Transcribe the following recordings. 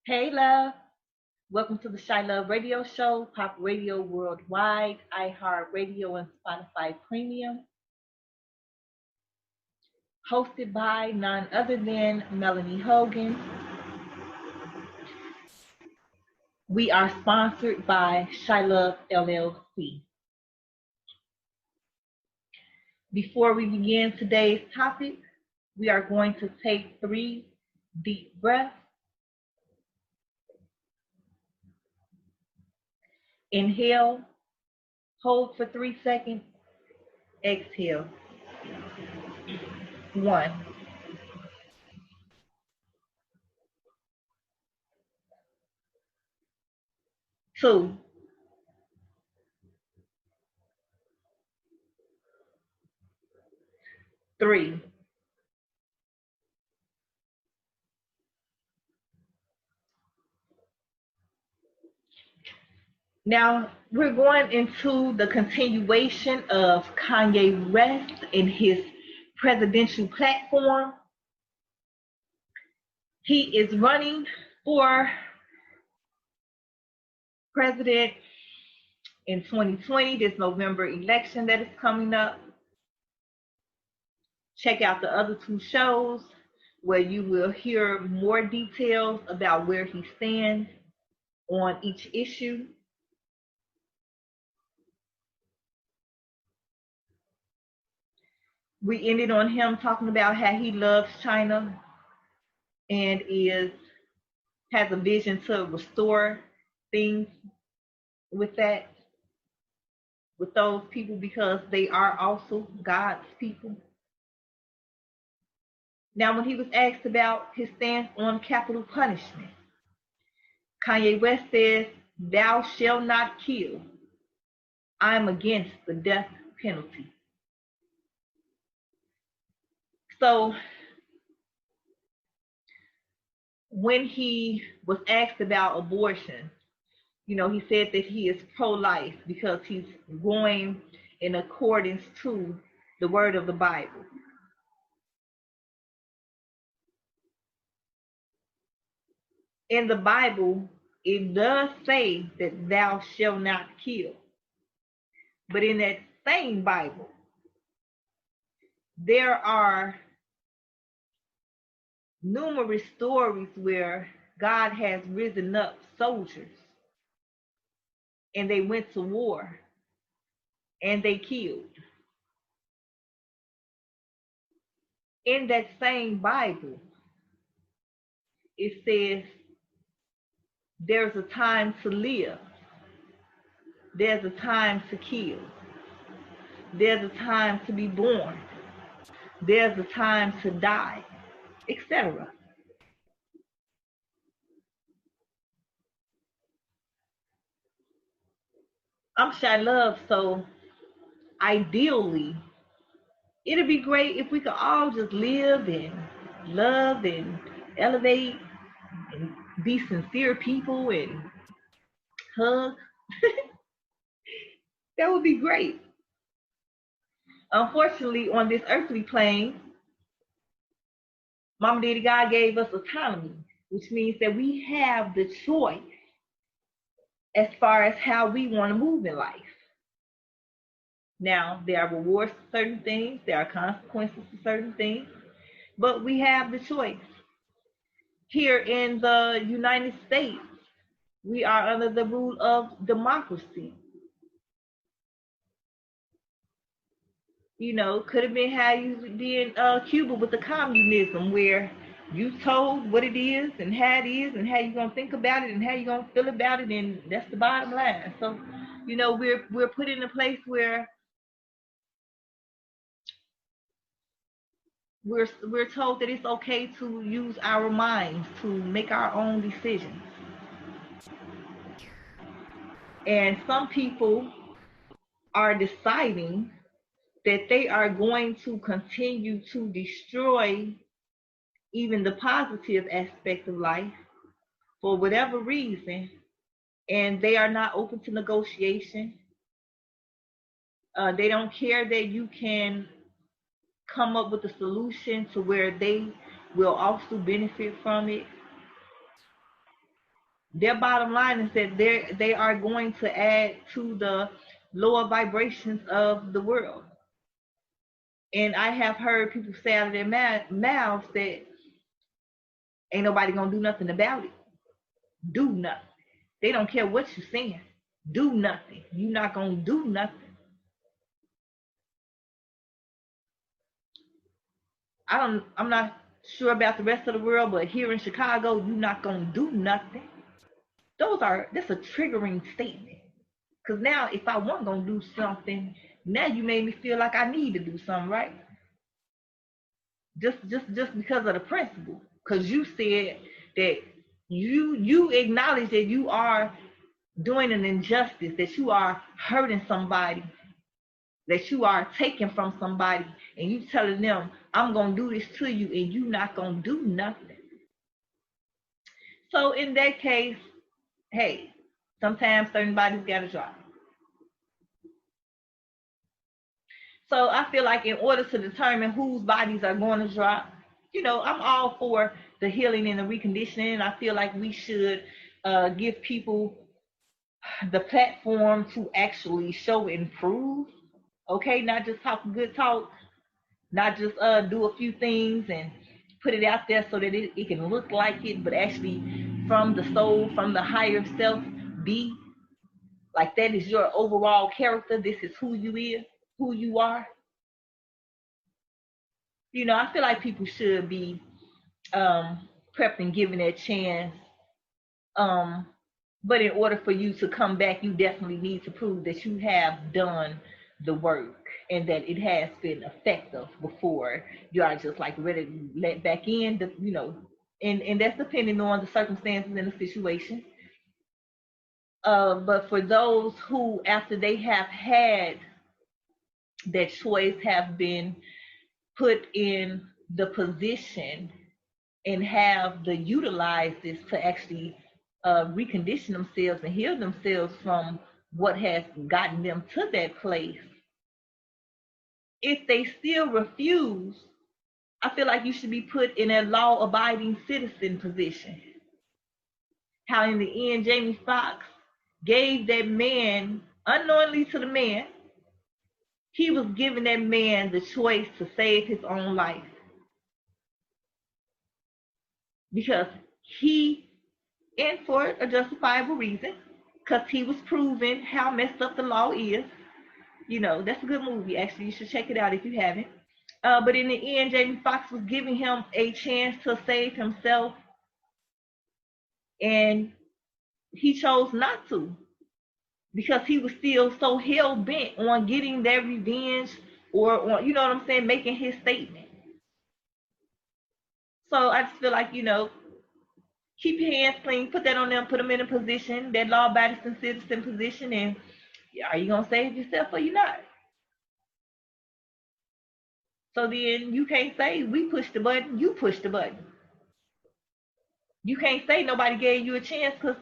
Hey, love. Welcome to the Chilove Radio Show, Pop Radio Worldwide, iHeartRadio, and Spotify Premium. Hosted by none other than Melanie Hogan. We are sponsored by Chilove LLC. Before we begin today's topic, we are going to take 3 deep breaths. Inhale, hold for 3 seconds, exhale. 1, 2, 3. Now, we're going into the continuation of Kanye West in his presidential platform. He is running for president in 2020, this November election that is coming up. Check out the other 2 shows where you will hear more details about where he stands on each issue. We ended on him talking about how he loves China and has a vision to restore things with those people, because they are also God's people. Now, when he was asked about his stance on capital punishment, Kanye West says, "Thou shalt not kill. I am against the death penalty." So when he was asked about abortion, he said that he is pro-life because he's going in accordance to the word of the Bible. In the Bible, it does say that thou shalt not kill. But in that same Bible, there are numerous stories where God has risen up soldiers and they went to war and they killed. In that same Bible, it says there's a time to live, there's a time to kill, there's a time to be born, there's a time to die, etc. I'm Chilove, so ideally, it'd be great if we could all just live and love and elevate and be sincere people and hug. That would be great. Unfortunately, on this earthly plane, Mama Daddy God gave us autonomy, which means that we have the choice as far as how we want to move in life. Now, there are rewards to certain things, there are consequences to certain things, but we have the choice. Here in the United States, we are under the rule of democracy. Could have been how you did in Cuba with the communism, where you told what it is and how it is and how you're gonna think about it and how you're gonna feel about it, and that's the bottom line. So, we're put in a place where we're told that it's okay to use our minds to make our own decisions. And some people are deciding that they are going to continue to destroy even the positive aspect of life for whatever reason, and they are not open to negotiation. They don't care that you can come up with a solution to where they will also benefit from it. Their bottom line is that they are going to add to the lower vibrations of the world. And I have heard people say out of their mouths that ain't nobody gonna do nothing about it. Do nothing. They don't care what you're saying. Do nothing. You're not gonna do nothing. I'm not sure about the rest of the world, but here in Chicago, you're not gonna do nothing. That's a triggering statement. Cause now if I wasn't gonna do something, now you made me feel like I need to do something, right? Just because of the principle. Cause you said that you acknowledge that you are doing an injustice, that you are hurting somebody, that you are taking from somebody, and you telling them, I'm gonna do this to you, and you not gonna do nothing. So in that case, hey, sometimes certain bodies gotta drop. So I feel like in order to determine whose bodies are going to drop, I'm all for the healing and the reconditioning. I feel like we should give people the platform to actually show and prove. Okay, not just talk good talk, not just do a few things and put it out there so that it can look like it, but actually from the soul, from the higher self, be like that is your overall character. This is who you are. I feel like people should be prepped and given that chance. Um, but in order for you to come back, you definitely need to prove that you have done the work and that it has been effective before you are just like ready to let back in. And that's depending on the circumstances and the situation. But for those who, after they have had that choice, have been put in the position and have the utilize this to actually recondition themselves and heal themselves from what has gotten them to that place. If they still refuse, I feel like you should be put in a law-abiding citizen position. How in the end, Jamie Foxx gave that man, unknowingly to the man, he was giving that man the choice to save his own life. Because he, and for a justifiable reason, because he was proving how messed up the law is. That's a good movie. Actually, you should check it out if you haven't. But in the end, Jamie Foxx was giving him a chance to save himself, and he chose not to because he was still so hell bent on getting that revenge or on, what I'm saying, making his statement. So I just feel like, keep your hands clean, put that on them, put them in a position, that law-abiding citizen position, and are you gonna save yourself or you not? So then you can't say we pushed the button, you pushed the button. You can't say nobody gave you a chance because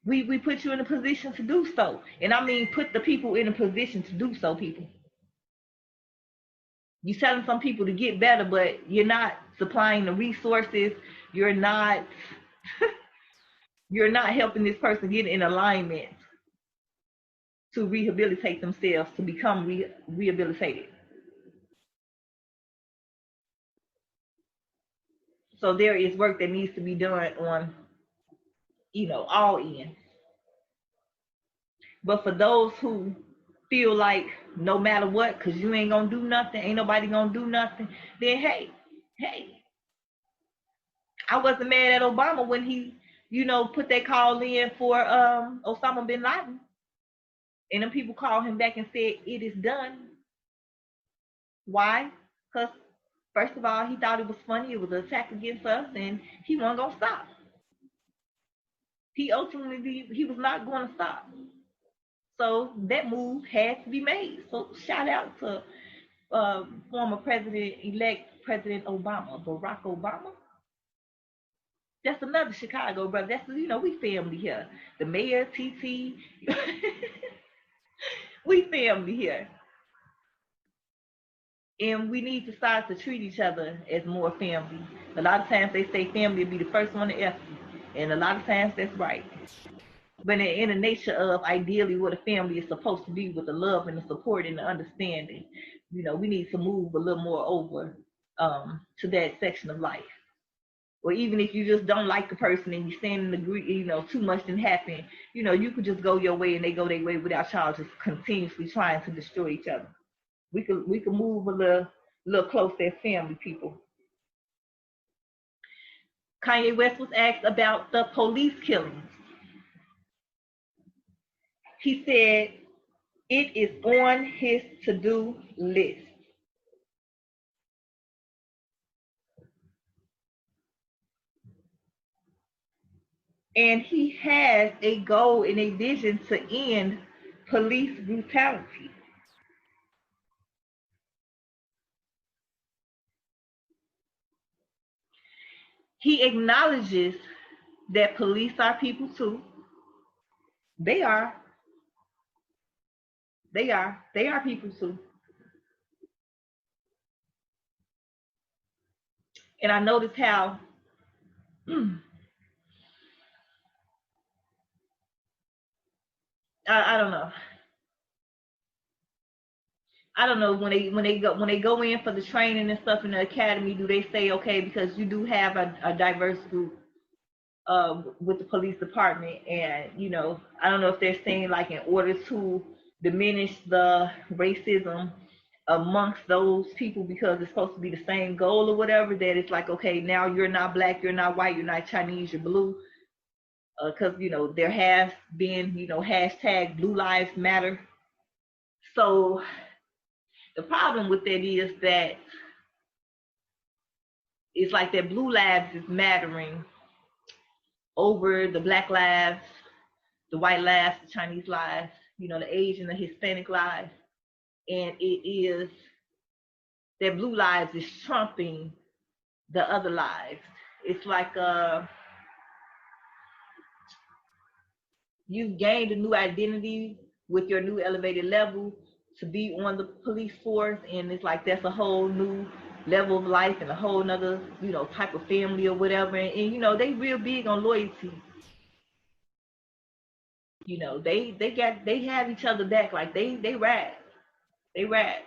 we put you in a position to do so. And I mean put the people in a position to do so, people. You're telling some people to get better, but you're not supplying the resources. You're not you're not helping this person get in alignment to rehabilitate themselves, to become rehabilitated. So there is work that needs to be done on, all ends. But for those who feel like no matter what, because you ain't gonna do nothing, ain't nobody gonna do nothing, then hey, I wasn't mad at Obama when he, put that call in for Osama bin Laden. And then people called him back and said, it is done. Why? Because first of all, he thought it was funny. It was an attack against us, and he wasn't gonna stop. He was not going to stop. So that move had to be made. So shout out to former President-elect President Obama, Barack Obama. That's another Chicago brother. That's, we family here. The mayor, TT, we family here. And we need to start to treat each other as more family. A lot of times they say family will be the first one to F you. And a lot of times that's right. But in the nature of ideally what a family is supposed to be, with the love and the support and the understanding, we need to move a little more over to that section of life. Or even if you just don't like the person and you stand in agree, too much didn't happen, you could just go your way and they go their way without y'all just continuously trying to destroy each other. We could move a little closer as family people. Kanye West was asked about the police killings. He said it is on his to-do list. And he has a goal and a vision to end police brutality. He acknowledges that police are people too. They are. They are. They are people too. And I noticed how I don't know. I don't know when they go in for the training and stuff in the academy. Do they say, okay, because you do have a diverse group with the police department, and I don't know if they're saying, like, in order to diminish the racism amongst those people, because it's supposed to be the same goal or whatever, that it's like, okay, now you're not black, you're not white, you're not Chinese, you're blue, because there has been hashtag Blue Lives Matter. So the problem with that is that it's like that blue lives is mattering over the black lives, the white lives, the Chinese lives, the Asian, the Hispanic lives. And it is that blue lives is trumping the other lives. It's like you've gained a new identity with your new elevated level to be on the police force, and it's like that's a whole new level of life and a whole nother type of family or whatever. And they real big on loyalty. They have each other back. Like they ride. They ride.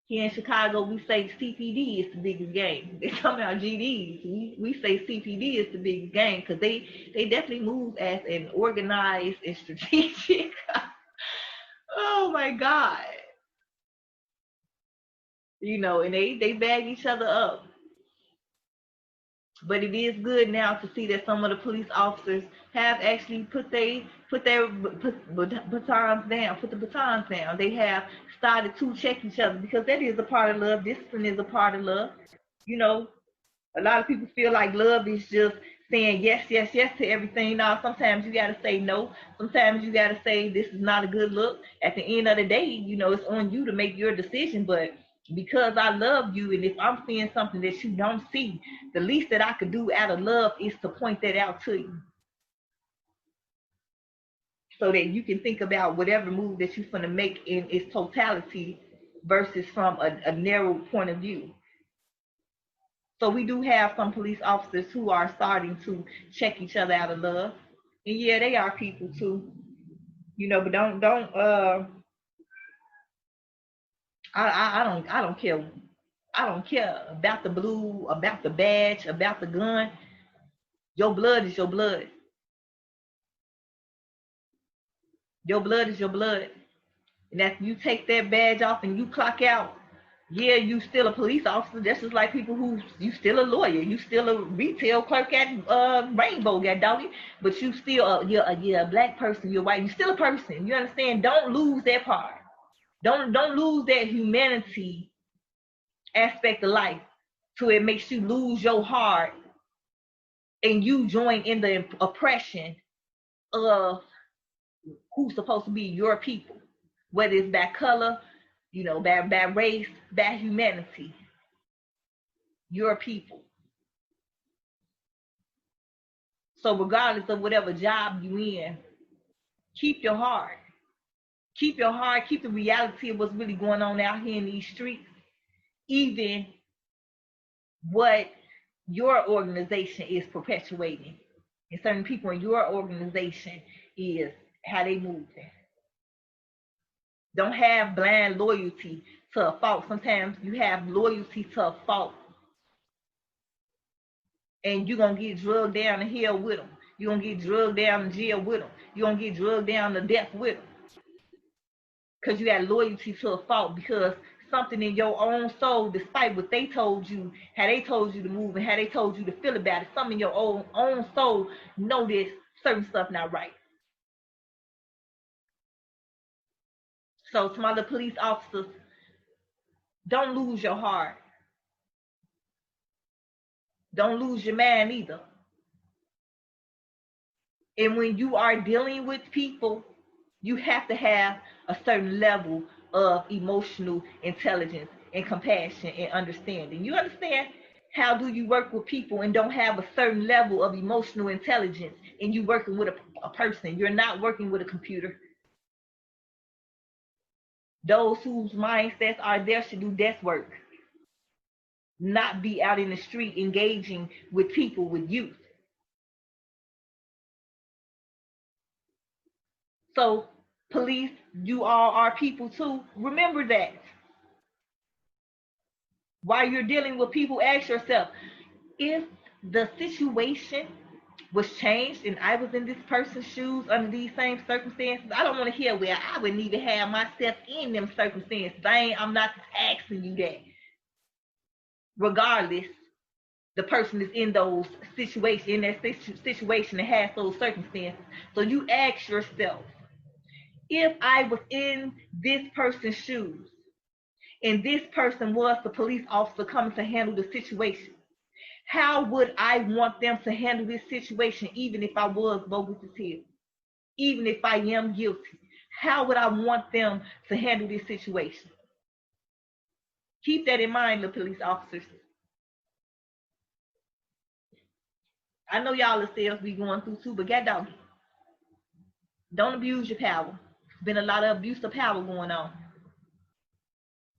Here in Chicago, we say CPD is the biggest game. They come out GDs. We say CPD is the biggest game because they definitely move as an organized and strategic. Oh my God. And they bag each other up. But it is good now to see that some of the police officers have actually put their batons down, put the batons down. They have started to check each other, because that is a part of love. Discipline is a part of love. A lot of people feel like love is just saying yes, yes, yes to everything. Now, sometimes you got to say no. Sometimes you got to say this is not a good look. At the end of the day, it's on you to make your decision. But because I love you, and if I'm seeing something that you don't see, the least that I could do out of love is to point that out to you, so that you can think about whatever move that you're going to make in its totality versus from a narrow point of view. So we do have some police officers who are starting to check each other out of love. And yeah, they are people too. But don't I don't care. I don't care about the blue, about the badge, about the gun. Your blood is your blood. Your blood is your blood. And if you take that badge off and you clock out, yeah, you still a police officer. That's just like people who you still a lawyer, you still a retail clerk at Rainbow, got doggy, but you still you're a black person, you're white, you still a person. You understand? Don't lose that part. Don't lose that humanity aspect of life, so it makes you lose your heart and you join in the oppression of who's supposed to be your people, whether it's by color, by race, by humanity, your people. So regardless of whatever job you in, keep your heart. Keep your heart, keep the reality of what's really going on out here in these streets, even what your organization is perpetuating and certain people in your organization is how they move. Don't have blind loyalty to a fault. Sometimes you have loyalty to a fault, and you're going to get drugged down the hill with them. You're going to get drugged down to jail with them. You're going to get drugged down to death with them. Because you got loyalty to a fault, because something in your own soul, despite what they told you, how they told you to move and how they told you to feel about it, something in your own soul know this certain stuff not right. So to my little police officers, don't lose your heart. Don't lose your mind either. And when you are dealing with people, you have to have a certain level of emotional intelligence and compassion and understanding. You understand? How do you work with people and don't have a certain level of emotional intelligence, and you working with a person? You're not working with a computer. Those whose mindsets are there should do desk work, not be out in the street engaging with people, with youth. So, police, you all are people too. Remember that. While you're dealing with people, ask yourself, if the situation was changed and I was in this person's shoes under these same circumstances, I don't want to hear where I wouldn't even have myself in them circumstances. I'm not asking you that. Regardless, the person is in those situations, in that situation and has those circumstances. So you ask yourself, if I was in this person's shoes and this person was the police officer coming to handle the situation, how would I want them to handle this situation, even if I was bogus as hell, even if I am guilty? How would I want them to handle this situation? Keep that in mind, the police officers. I know y'all yourselves be going through too, but get down. Don't abuse your power. There's been a lot of abuse of power going on.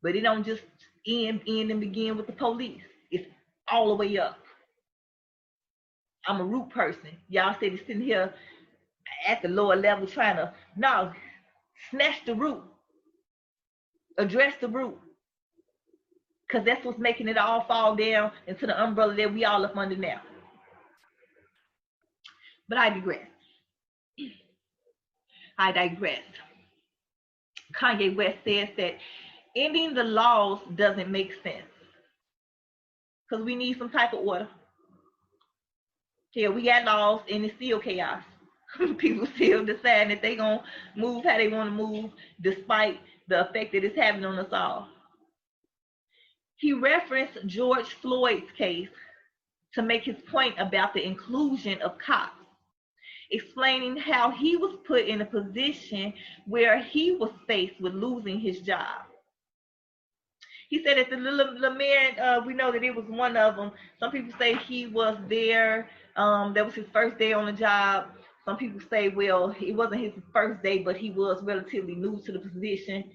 But it don't just end and begin with the police. It's all the way up. I'm a root person. Y'all said it's sitting here at the lower level trying to, no, snatch the root. Address the root. Because that's what's making it all fall down into the umbrella that we all up under now. But I digress. Kanye West says that ending the laws doesn't make sense. Because we need some type of order. Yeah, we got laws and it's still chaos. People still decide that they're going to move how they want to move despite the effect that it's having on us all. He referenced George Floyd's case to make his point about the inclusion of cops, explaining how he was put in a position where he was faced with losing his job. He said that the little man, we know that it was one of them. Some people say he was there. That was his first day on the job. Some people say, well, it wasn't his first day, but he was relatively new to the position.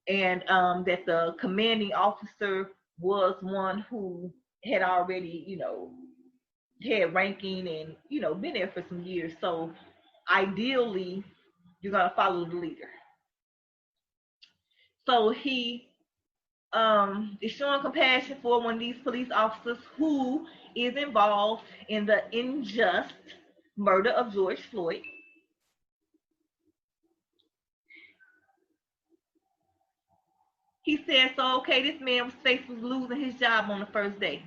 And that the commanding officer was one who had already, had ranking and, been there for some years. So ideally, you're going to follow the leader. So he is showing compassion for one of these police officers who is involved in the unjust murder of George Floyd. He said, so okay, this man was faced with losing his job on the first day,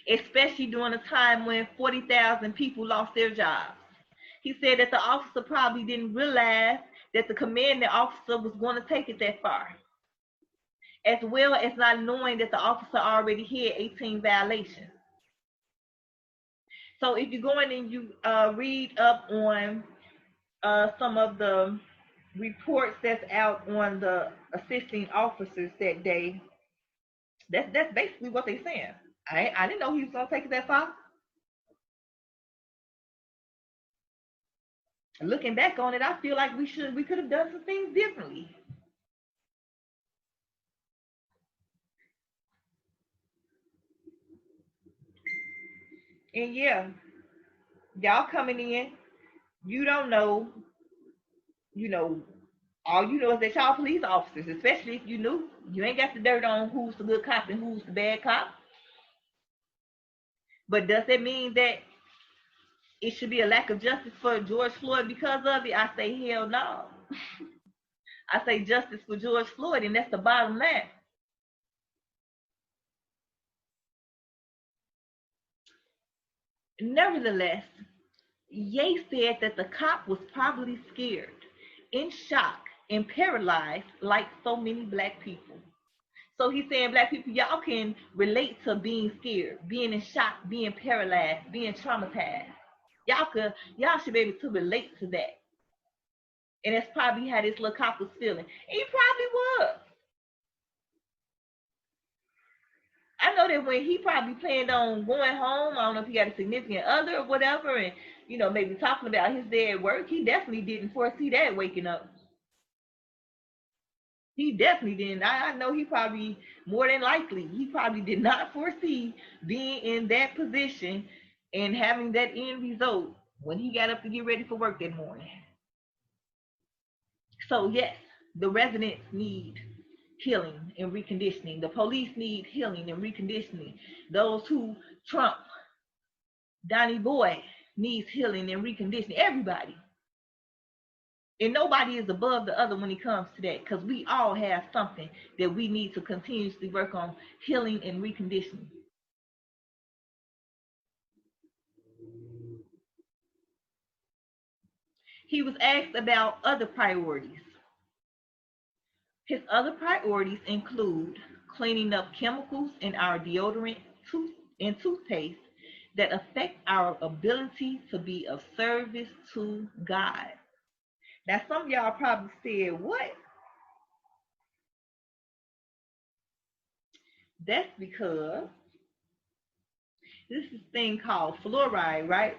especially during a time when 40,000 people lost their jobs. He said that the officer probably didn't realize that the commanding officer was going to take it that far, as well as not knowing that the officer already had 18 violations. So if you go in and you read up on some of the reports that's out on the assisting officers that day, that's basically what they're saying. I didn't know he was going to take it that far. Looking back on it, I feel like we could have done some things differently. And yeah, Y'all coming in, you don't know, you know, all you know is that y'all police officers, especially if you knew. You ain't got the dirt on who's the good cop and who's the bad cop. But does that mean that it should be a lack of justice for George Floyd because of it? I say hell no. I say justice for George Floyd, and that's the bottom line. Nevertheless, Ye said that the cop was probably scared, in shock, and paralyzed like so many black people. So he's saying black people, y'all can relate to being scared, being in shock, being paralyzed, being traumatized. Y'all should be able to relate to that. And that's probably how this little cop was feeling. And he probably was. I know that when he probably planned on going home, I don't know if he got a significant other or whatever, and maybe talking about his day at work, he definitely didn't foresee that waking up. He definitely didn't. I know he probably, more than likely, he probably did not foresee being in that position and having that end result when he got up to get ready for work that morning. So yes, the residents need healing and reconditioning. The police need healing and reconditioning. Those who Trump, Donnie Boy needs healing and reconditioning. Everybody. And nobody is above the other when it comes to that, because we all have something that we need to continuously work on healing and reconditioning. He was asked about other priorities. His other priorities include cleaning up chemicals in our deodorant and toothpaste that affect our ability to be of service to God. Now, some of y'all probably said, what? That's because this is a thing called fluoride, right?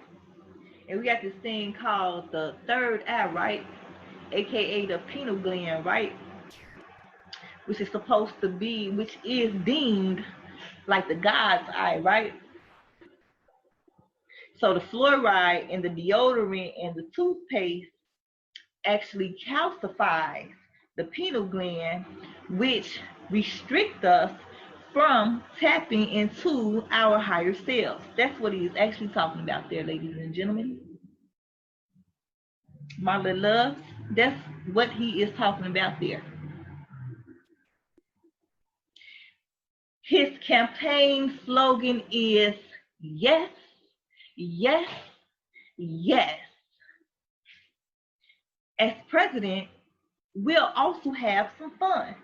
And we got this thing called the third eye, right? AKA the pineal gland, right? Which is supposed to be, which is deemed like the God's eye, right? So the fluoride in the deodorant and the toothpaste actually calcifies the pineal gland, which restrict us from tapping into our higher selves. That's what he's actually talking about there, ladies and gentlemen. My little loves, that's what he is talking about there. His campaign slogan is yes, yes, yes. As president, we'll also have some fun.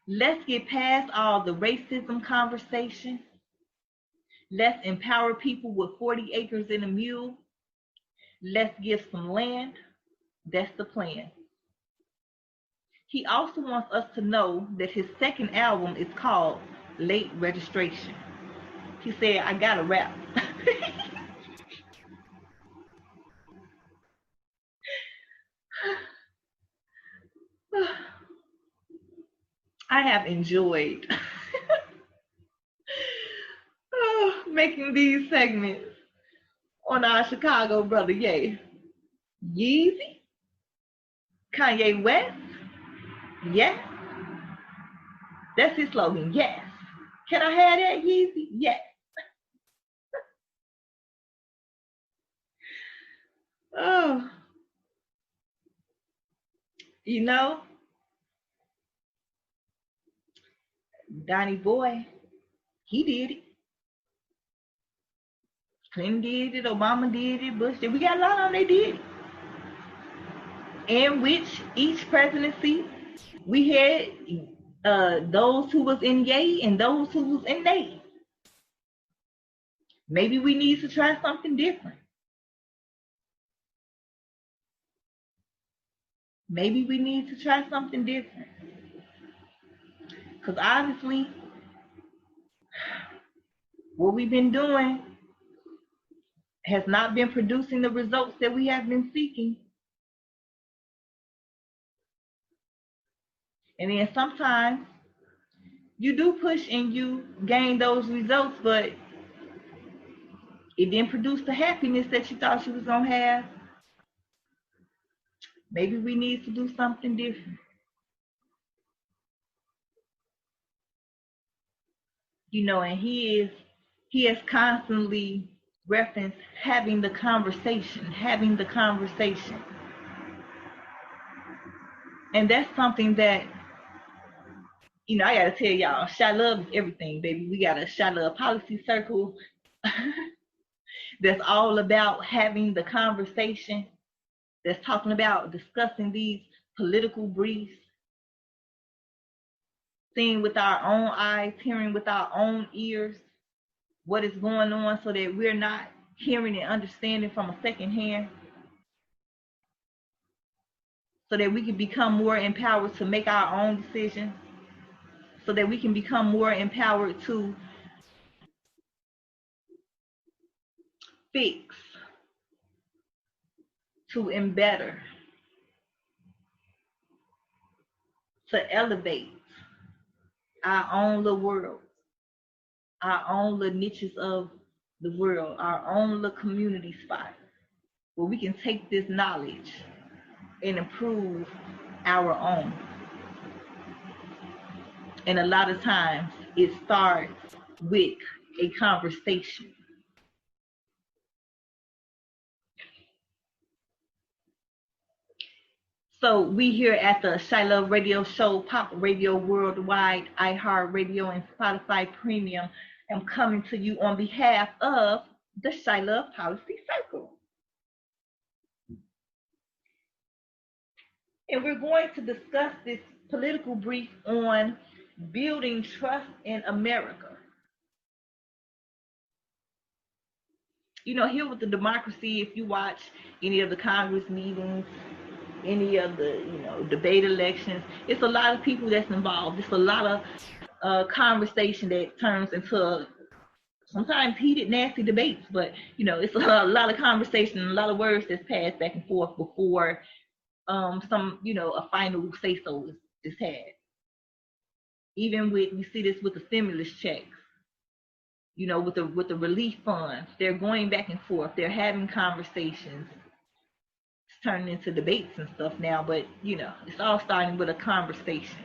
Let's get past all the racism conversation. Let's empower people with 40 acres and a mule. Let's give some land. That's the plan. He also wants us to know that his second album is called Late Registration. He said, I got a rap. I have enjoyed making these segments on our Chicago brother, Ye. Yeezy, Kanye West, yes. That's his slogan, yes. Can I have that, Yeezy? Yes. Oh, you know, Donnie Boy, he did it. Clinton did it, Obama did it, Bush did it. We got a lot of them, they did it. In which each presidency, we had those who was in yay and those who was in nay. Maybe we need to try something different. Maybe we need to try something different. Because obviously, what we've been doing has not been producing the results that we have been seeking. And then sometimes you do push and you gain those results, but it didn't produce the happiness that you thought you was gonna have. Maybe we need to do something different. And he has constantly referenced having the conversation, having the conversation. And that's something that, I gotta tell y'all, Chilove is everything, baby. We got a Chilove policy circle that's all about having the conversation, that's talking about discussing these political briefs, seeing with our own eyes, hearing with our own ears what is going on, so that we're not hearing and understanding from a second hand, so that we can become more empowered to make our own decisions, so that we can become more empowered to fix, to embetter, to elevate our own little world, our own little niches of the world, our own little community spot, where we can take this knowledge and improve our own. And a lot of times it starts with a conversation. So we here at the Chilove Radio Show, Pop Radio Worldwide, iHeartRadio, and Spotify Premium, am coming to you on behalf of the Chilove Policy Circle. And we're going to discuss this political brief on building trust in America. Here with the democracy, if you watch any of the Congress meetings, any of the, debate elections, it's a lot of people that's involved. It's a lot of conversation that turns into sometimes heated, nasty debates, but, it's a lot of conversation and a lot of words that's passed back and forth before a final say-so is had. Even we see this with the stimulus checks, with the relief funds. They're going back and forth. They're having conversations. It's turning into debates and stuff now, but it's all starting with a conversation.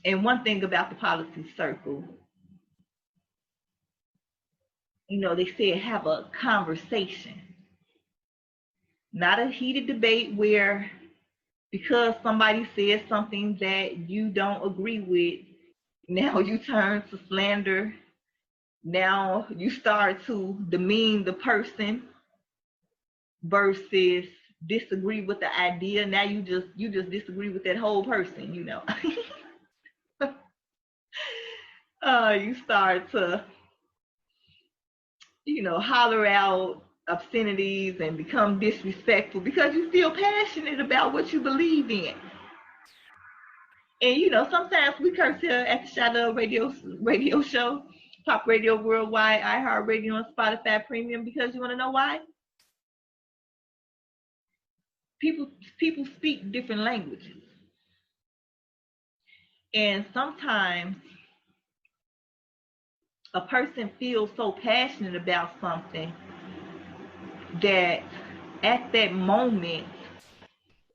And one thing about the policy circle, they say have a conversation, not a heated debate where, because somebody says something that you don't agree with, now you turn to slander. Now you start to demean the person versus disagree with the idea. Now you just disagree with that whole person, you start to, holler out obscenities and become disrespectful because you feel passionate about what you believe in. And sometimes we curse here at the Chilove Radio Show, Pop Radio Worldwide, iHeartRadio, and Spotify Premium, because you want to know why? People speak different languages, and sometimes a person feels so passionate about something that at that moment,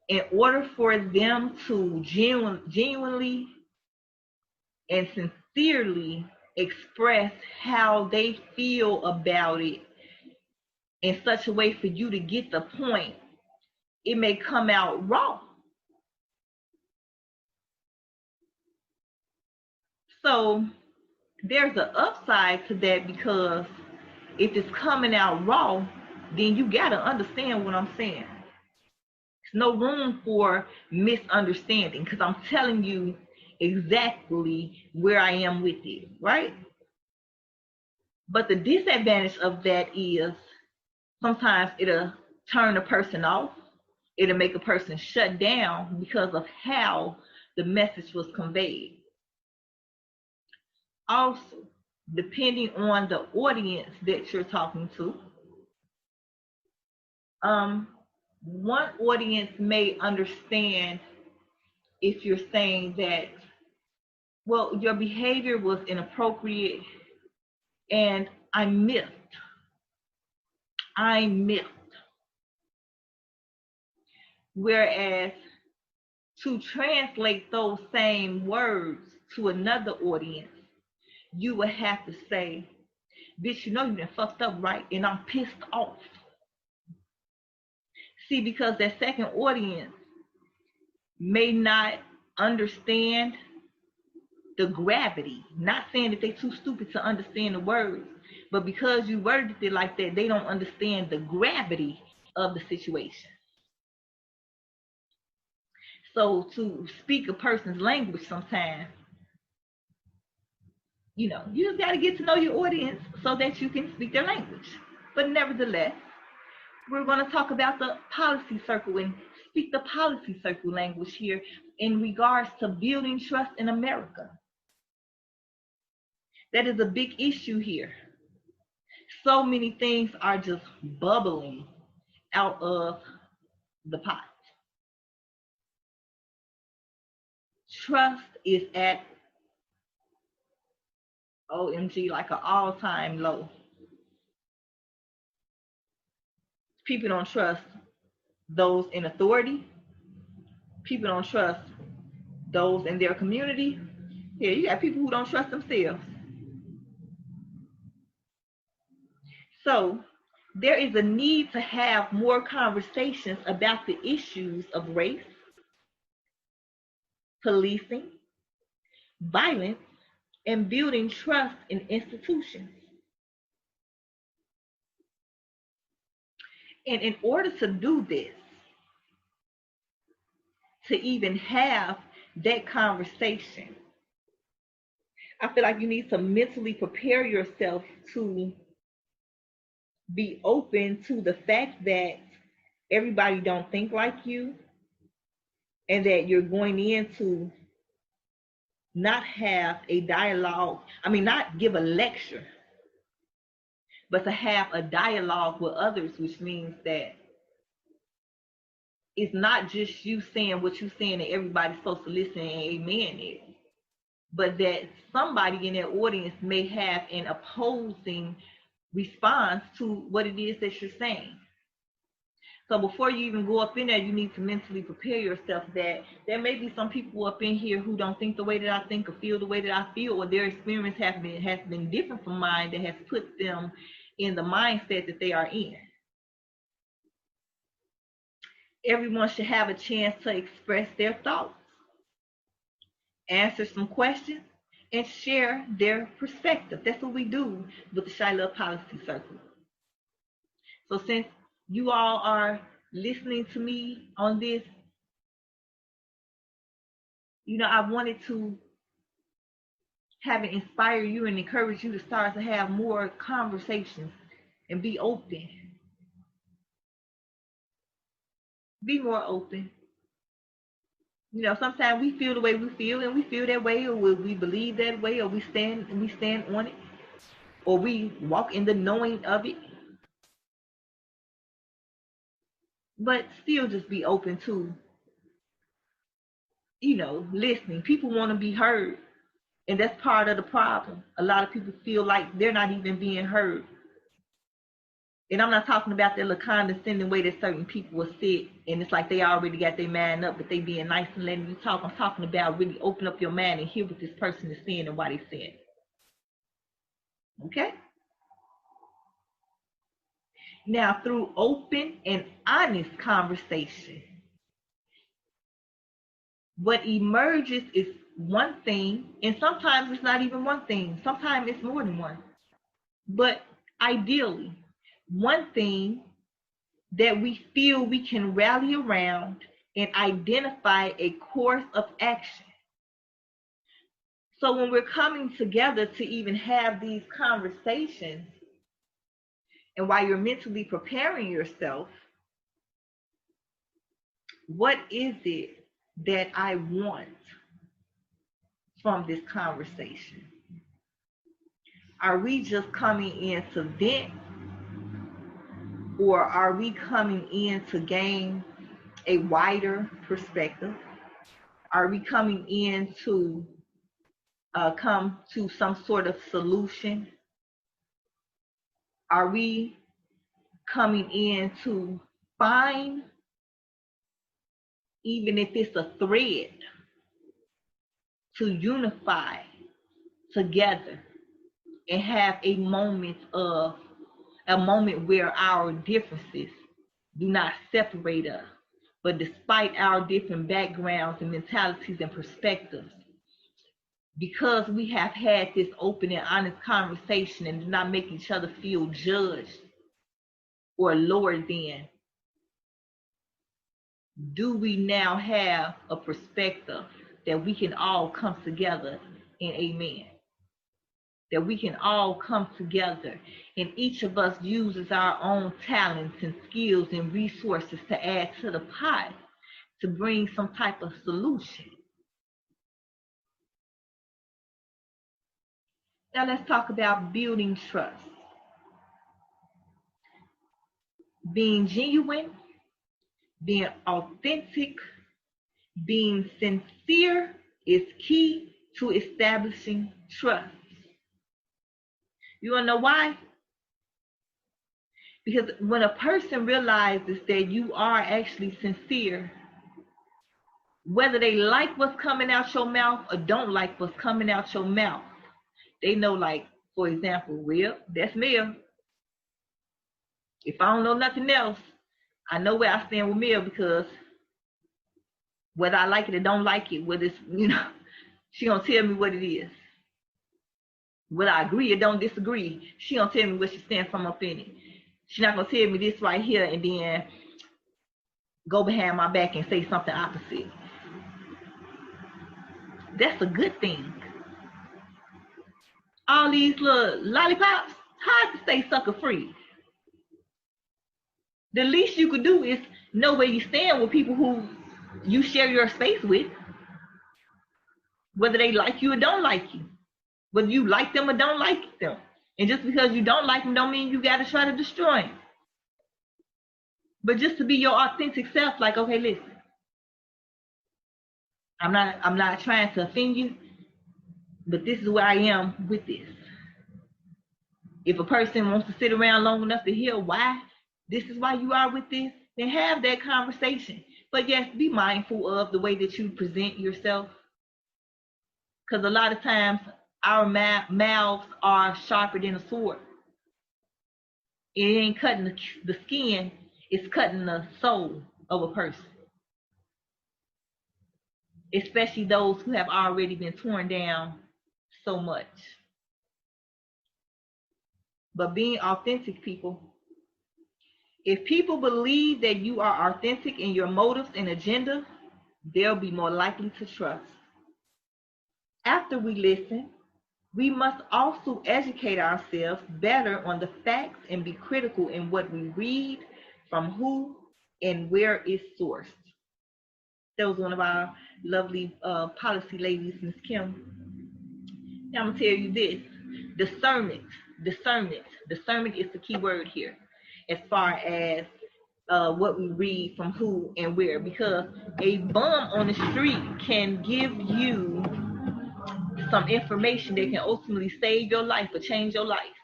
in order for them to genuinely and sincerely express how they feel about it in such a way for you to get the point, it may come out raw. So there's an upside to that, because if it's coming out raw, then you got to understand what I'm saying. There's no room for misunderstanding, because I'm telling you exactly where I am with it, right? But the disadvantage of that is sometimes it'll turn a person off. It'll make a person shut down because of how the message was conveyed. Also, depending on the audience that you're talking to, one audience may understand if you're saying that, well, your behavior was inappropriate, And I'm miffed. I'm miffed. Whereas to translate those same words to another audience, you would have to say, bitch, you know you done fucked up, right? And I'm pissed off. See, because that second audience may not understand the gravity. Not saying that they're too stupid to understand the words, but because you worded it like that, they don't understand the gravity of the situation. So to speak a person's language sometimes, you just got to get to know your audience so that you can speak their language. But nevertheless, we're going to talk about the policy circle and speak the policy circle language here in regards to building trust in America. That is a big issue here. So many things are just bubbling out of the pot. Trust is at OMG like an all-time low. People don't trust those in authority. People don't trust those in their community. Yeah, you got people who don't trust themselves. So there is a need to have more conversations about the issues of race, policing, violence, and building trust in institutions. And in order to do this, to even have that conversation, I feel like you need to mentally prepare yourself to be open to the fact that everybody don't think like you and that you're going in to not have a dialogue. I mean, not give a lecture, but to have a dialogue with others, which means that it's not just you saying what you're saying and everybody's supposed to listen and amen it, but that somebody in that audience may have an opposing response to what it is that you're saying. So before you even go up in there, you need to mentally prepare yourself that there may be some people up in here who don't think the way that I think or feel the way that I feel, or their experience has been different from mine that has put them in the mindset that they are in. Everyone should have a chance to express their thoughts, answer some questions, and share their perspective. That's what we do with the Chilove Policy Circle. So since you all are listening to me on this, I wanted to have it inspire you and encourage you to start to have more conversations and be open. Be more open. Sometimes we feel the way we feel and we feel that way, or we believe that way, or we stand on it, or we walk in the knowing of it. But still just be open to, listening. People want to be heard. And that's part of the problem. A lot of people feel like they're not even being heard. And I'm not talking about that little condescending way that certain people will sit and it's like they already got their mind up, but they being nice and letting you talk. I'm talking about really open up your mind and hear what this person is saying and why they're saying it. Okay? Now, through open and honest conversation, what emerges is one thing, and sometimes it's not even one thing. Sometimes it's more than one. But ideally, one thing that we feel we can rally around and identify a course of action. So when we're coming together to even have these conversations, and while you're mentally preparing yourself, what is it that I want from this conversation? Are we just coming in to vent, or are we coming in to gain a wider perspective? Are we coming in to come to some sort of solution? Are we coming in to find, even if it's a thread, to unify together and have a moment where our differences do not separate us, but despite our different backgrounds and mentalities and perspectives, because we have had this open and honest conversation and do not make each other feel judged or lower than, do we now have a perspective that we can all come together in amen? That we can all come together and each of us uses our own talents and skills and resources to add to the pot to bring some type of solution. Now let's talk about building trust. Being genuine, being authentic, being sincere is key to establishing trust. You wanna know why? Because when a person realizes that you are actually sincere, whether they like what's coming out your mouth or don't like what's coming out your mouth, they know, like, for example, well, that's Mel. If I don't know nothing else, I know where I stand with Mel, because whether I like it or don't like it, whether it's, she gonna tell me what it is. Whether I agree or don't disagree, she gonna tell me where she stands from up in it. She's not gonna tell me this right here and then go behind my back and say something opposite. That's a good thing. All these little lollipops, hard to stay sucker free. The least you could do is know where you stand with people who you share your space with, whether they like you or don't like you, whether you like them or don't like them. And just because you don't like them don't mean you got to try to destroy them. But just to be your authentic self, like, okay, listen, I'm not trying to offend you, but this is where I am with this. If a person wants to sit around long enough to hear why this is why you are with this, then have that conversation. But yes, be mindful of the way that you present yourself, because a lot of times our mouths are sharper than a sword. It ain't cutting the skin, it's cutting the soul of a person, especially those who have already been torn down so much. But being authentic, people, if people believe that you are authentic in your motives and agenda, they'll be more likely to trust. After we listen, we must also educate ourselves better on the facts and be critical in what we read, from who and where it's sourced. That was one of our lovely policy ladies, Ms. Kim. Now I'm going to tell you this. Discernment is the key word here as far as what we read, from who and where, because a bum on the street can give you some information that can ultimately save your life or change your life.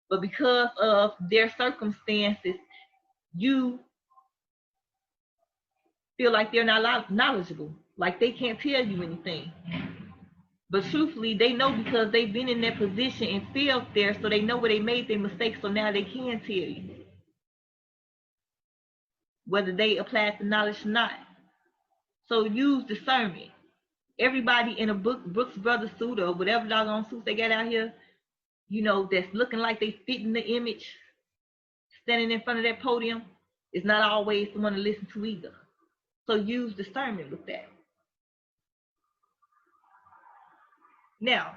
But because of their circumstances, you feel like they're not knowledgeable, like they can't tell you anything. But truthfully, they know, because they've been in that position and failed there, so they know where they made their mistakes, so now they can tell you, whether they applied the knowledge or not. So use discernment. Everybody in a Brooks Brothers suit or whatever doggone suits they got out here, that's looking like they fit in the image, standing in front of that podium, is not always the one to listen to either. So use discernment with that. Now,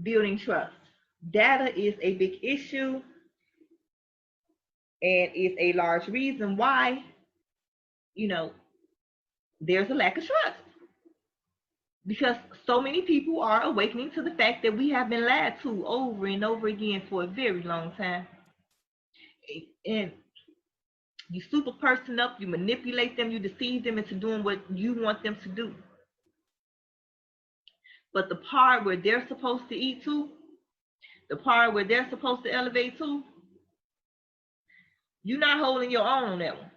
building trust. Data is a big issue and is a large reason why, there's a lack of trust. Because so many people are awakening to the fact that we have been lied to over and over again for a very long time. And you soup a person up, you manipulate them, you deceive them into doing what you want them to do. But the part where they're supposed to eat too, the part where they're supposed to elevate to, you're not holding your own on that one.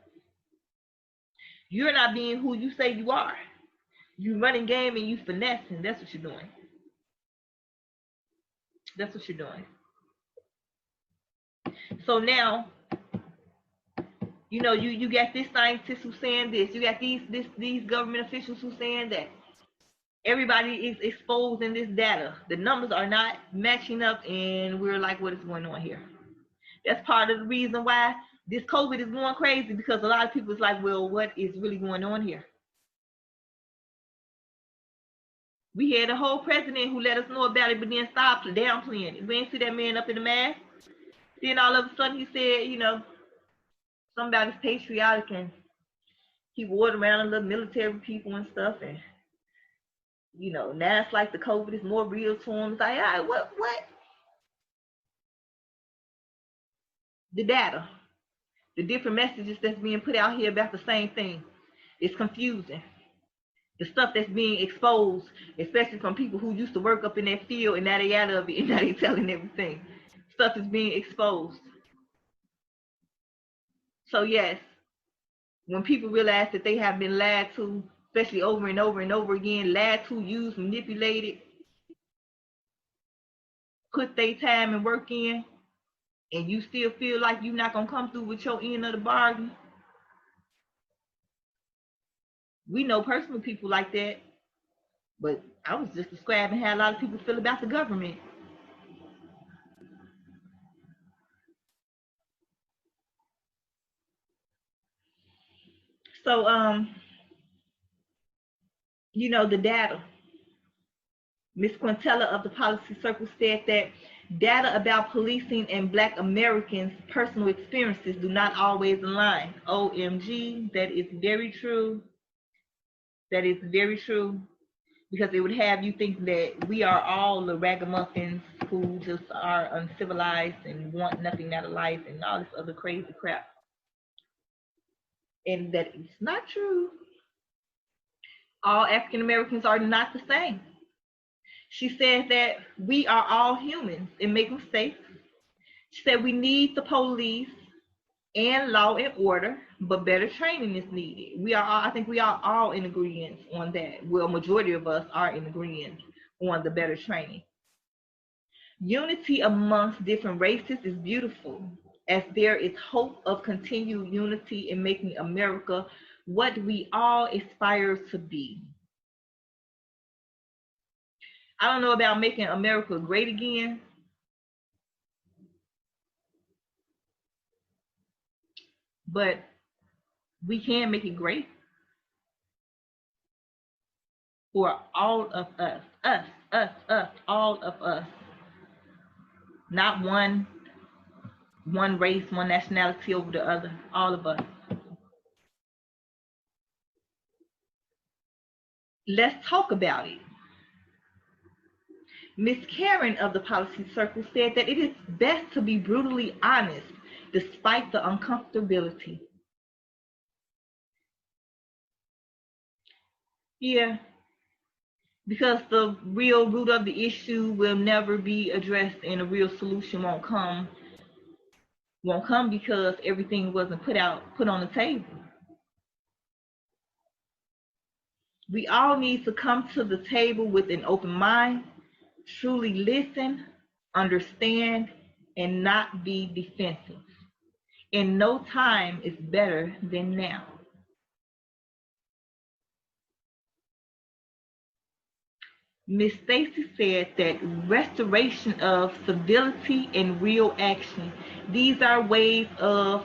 You're not being who you say you are. You running game and you finessing. That's what you're doing. That's what you're doing. So now, you know, you got this scientist who's saying this. You got these government officials who's saying that. Everybody is exposing this data. The numbers are not matching up, and we're like, what is going on here? That's part of the reason why this COVID is going crazy, because a lot of people is like, well, what is really going on here? We had a whole president who let us know about it, but then stopped downplaying it. We didn't see that man up in the mask. Then all of a sudden he said, you know, somebody's patriotic, and he wore around the military people and stuff, and you know, now it's like the COVID is more real to him. It's like, all right, what? The data, the different messages that's being put out here about the same thing, it's confusing. The stuff that's being exposed, especially from people who used to work up in that field and now they out of it and now they telling everything. Stuff is being exposed. So yes, when people realize that they have been lied to, especially over and over and over again, lied to, used, manipulated, put their time and work in, and you still feel like you're not going to come through with your end of the bargain. We know personal people like that, but I was just describing how a lot of people feel about the government. So, you know, the data. Ms. Quintella of the Policy Circle said that data about policing and Black Americans' personal experiences do not always align. OMG, that is very true. That is very true. Because it would have you think that we are all the ragamuffins who just are uncivilized and want nothing out of life and all this other crazy crap. And that it's not true. All African Americans are not the same. She said that we are all humans and make mistakes. She said we need the police and law and order, but better training is needed. We are all, I think we are all in agreement on that. Well, majority of us are in agreement on the better training. Unity amongst different races is beautiful, as there is hope of continued unity in making America what we all aspire to be. I don't know about making America great again, but we can make it great for all of us, all of us. Not one race, one nationality over the other, all of us. Let's talk about it. Miss Karen of the Policy Circle said that it is best to be brutally honest despite the uncomfortability. Yeah, because the real root of the issue will never be addressed and a real solution won't come because everything wasn't put on the table. We all need to come to the table with an open mind, truly listen, understand, and not be defensive. And no time is better than now. Ms. Stacy said that restoration of civility and real action. These are ways of,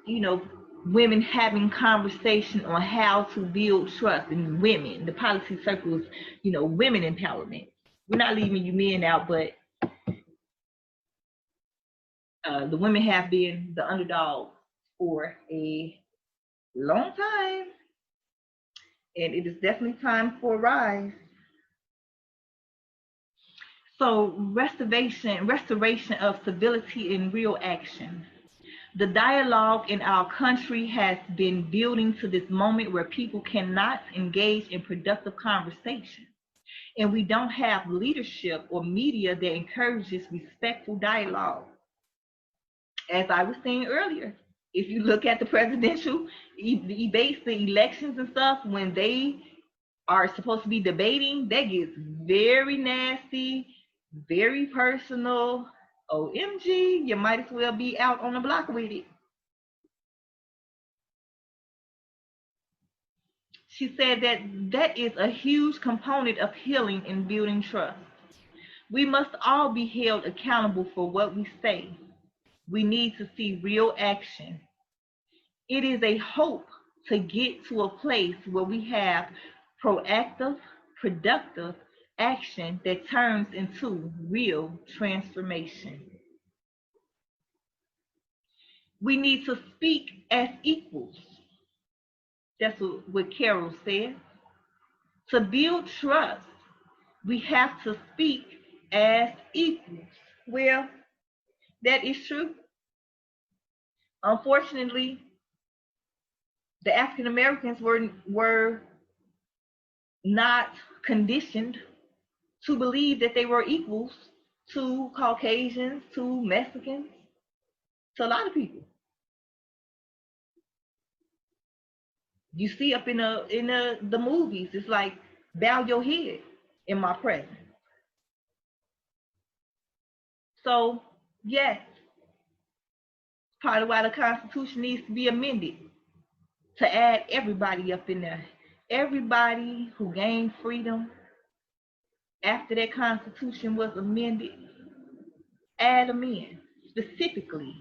you know, women having conversation on how to build trust in women. The policy circles, you know, women empowerment. We're not leaving you men out, but the women have been the underdog for a long time, and it is definitely time for a rise. So restoration of civility and real action. The dialogue in our country has been building to this moment where people cannot engage in productive conversation. And we don't have leadership or media that encourages respectful dialogue. As I was saying earlier, if you look at the presidential debates, the elections and stuff, when they are supposed to be debating, that gets very nasty, very personal. OMG, you might as well be out on the block with it. She said that that is a huge component of healing and building trust. We must all be held accountable for what we say. We need to see real action. It is a hope to get to a place where we have proactive, productive action that turns into real transformation. We need to speak as equals. That's what Carol said. To build trust, we have to speak as equals. Well, that is true. Unfortunately, the African Americans were not conditioned to believe that they were equals to Caucasians, to Mexicans, to a lot of people. You see up in the movies, it's like bow your head in my presence. So yes, part of why the Constitution needs to be amended to add everybody up in there. Everybody who gained freedom after that Constitution was amended, add them in. Specifically,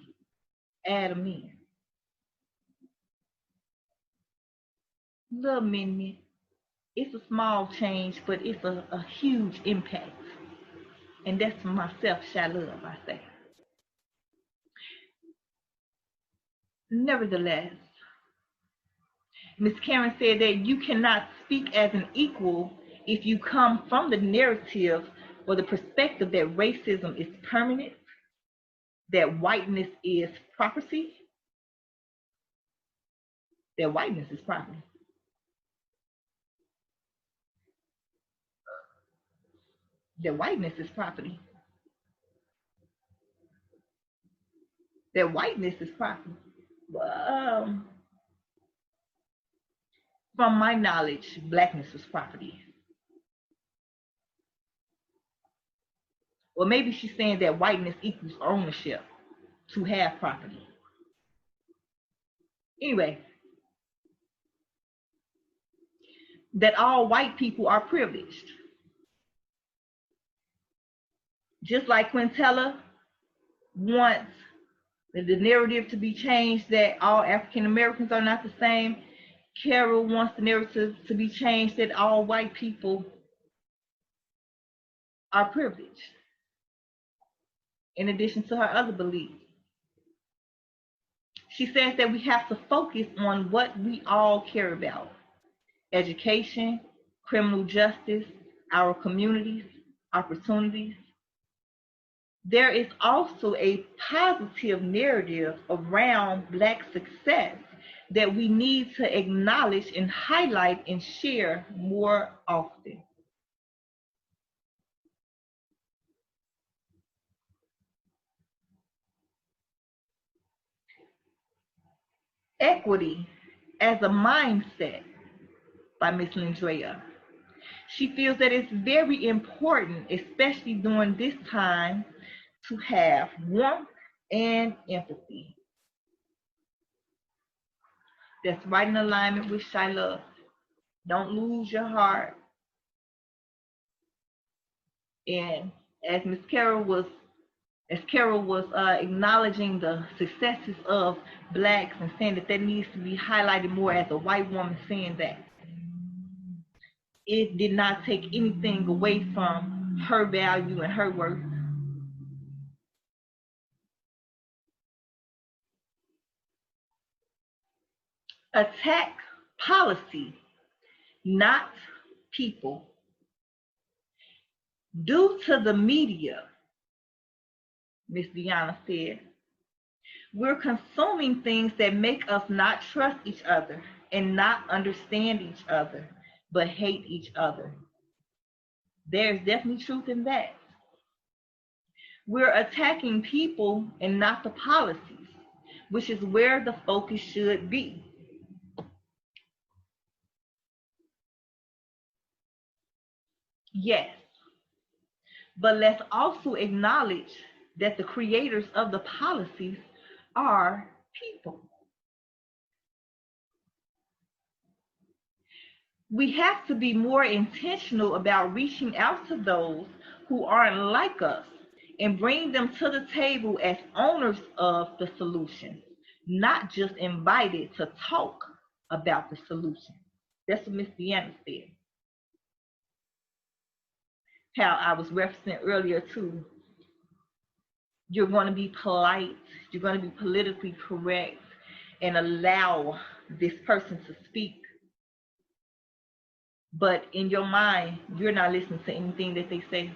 add them in. Little amendment. It's a small change, but it's a huge impact. And that's for myself, Chilove, I say. Nevertheless, Ms. Karen said that you cannot speak as an equal if you come from the narrative or the perspective that racism is permanent, that whiteness is property, that whiteness is property. That whiteness is property. That whiteness is property. From my knowledge, blackness is property. Or maybe she's saying that whiteness equals ownership, to have property. Anyway, that all white people are privileged. Just like Quintella wants the narrative to be changed that all African Americans are not the same, Carol wants the narrative to be changed that all white people are privileged, in addition to her other beliefs. She says that we have to focus on what we all care about: education, criminal justice, our communities, opportunities. There is also a positive narrative around Black success that we need to acknowledge and highlight and share more often. Equity as a mindset by Miss Lindrea. She feels that it's very important, especially during this time, to have warmth and empathy. That's right in alignment with Chilove. Don't lose your heart. And as Carol was acknowledging the successes of Blacks and saying that that needs to be highlighted more, as a white woman saying that, it did not take anything away from her value and her worth. Attack policy, not people. Due to the media, Miss Deanna said, we're consuming things that make us not trust each other and not understand each other, but hate each other. There's definitely truth in that. We're attacking people and not the policies, which is where the focus should be. Yes, but let's also acknowledge that the creators of the policies are people. We have to be more intentional about reaching out to those who aren't like us and bring them to the table as owners of the solution, not just invited to talk about the solution. That's what Miss Deanna said. How I was referencing earlier too. You're going to be polite, you're going to be politically correct, and allow this person to speak. But in your mind, you're not listening to anything that they say.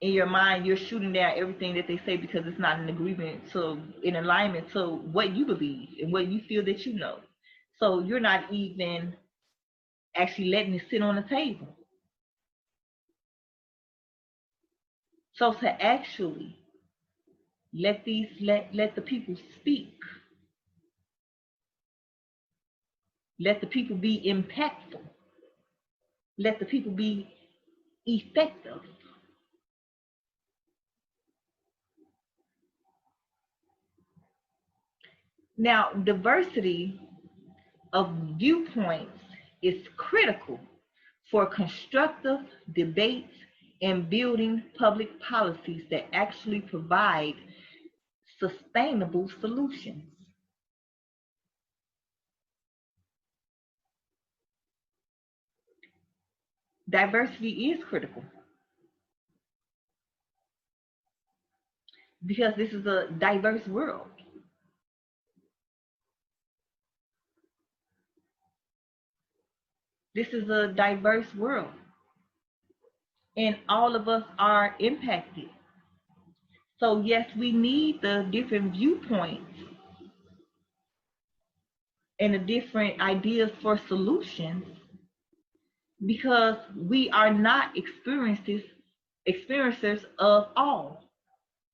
In your mind, you're shooting down everything that they say because it's not in agreement to, in alignment to what you believe and what you feel that you know. So you're not even actually letting it sit on the table. So to actually let the people speak, let the people be impactful, let the people be effective. Now, diversity of viewpoints is critical for constructive debate and building public policies that actually provide sustainable solutions. Diversity is critical because this is a diverse world. This is a diverse world, and all of us are impacted. So, yes, we need the different viewpoints and the different ideas for solutions because we are not experiencers of all.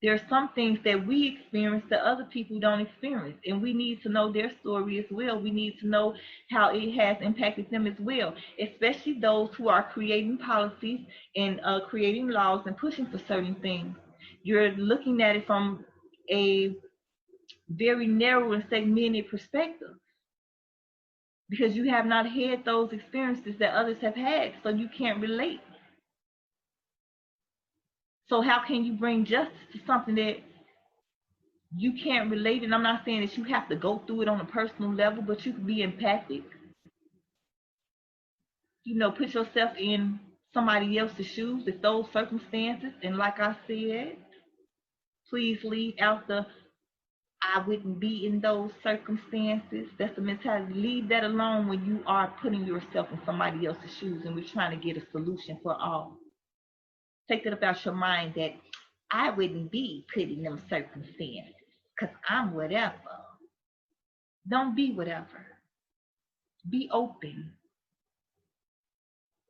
There are some things that we experience that other people don't experience, and we need to know their story as well. We need to know how it has impacted them as well, especially those who are creating policies and creating laws and pushing for certain things. You're looking at it from a very narrow and segmented perspective because you have not had those experiences that others have had, so you can't relate. So how can you bring justice to something that you can't relate? And I'm not saying that you have to go through it on a personal level, but you can be empathic. Put yourself in somebody else's shoes if those circumstances. And like I said, please leave out the I wouldn't be in those circumstances. That's the mentality. Leave that alone when you are putting yourself in somebody else's shoes and we're trying to get a solution for all. Take that about your mind that I wouldn't be put in them circumstances because I'm whatever. Don't be whatever. Be open.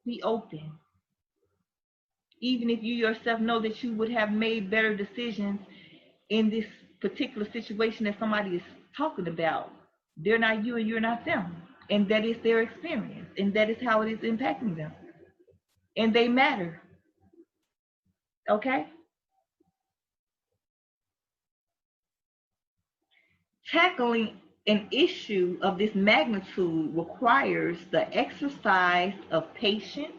Be open. Even if you yourself know that you would have made better decisions in this particular situation that somebody is talking about, they're not you and you're not them. And that is their experience. And that is how it is impacting them. And they matter. Okay? Tackling an issue of this magnitude requires the exercise of patience,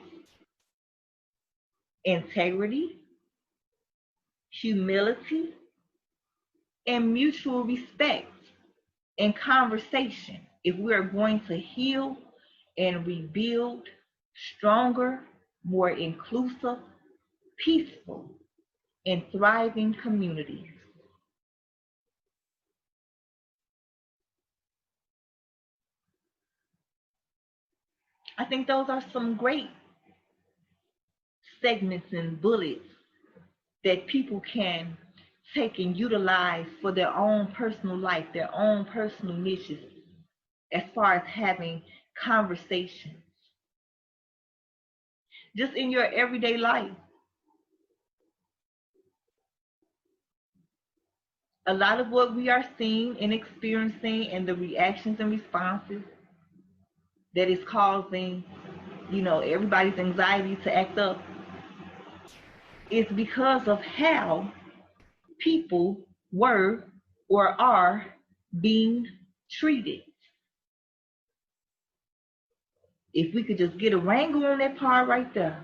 integrity, humility, and mutual respect and conversation if we are going to heal and rebuild stronger, more inclusive, peaceful, and thriving communities. I think those are some great segments and bullets that people can take and utilize for their own personal life, their own personal niches, as far as having conversations. just in your everyday life. A lot of what we are seeing and experiencing and the reactions and responses that is causing, everybody's anxiety to act up is because of how people were or are being treated. If we could just get a wrangle on that part right there,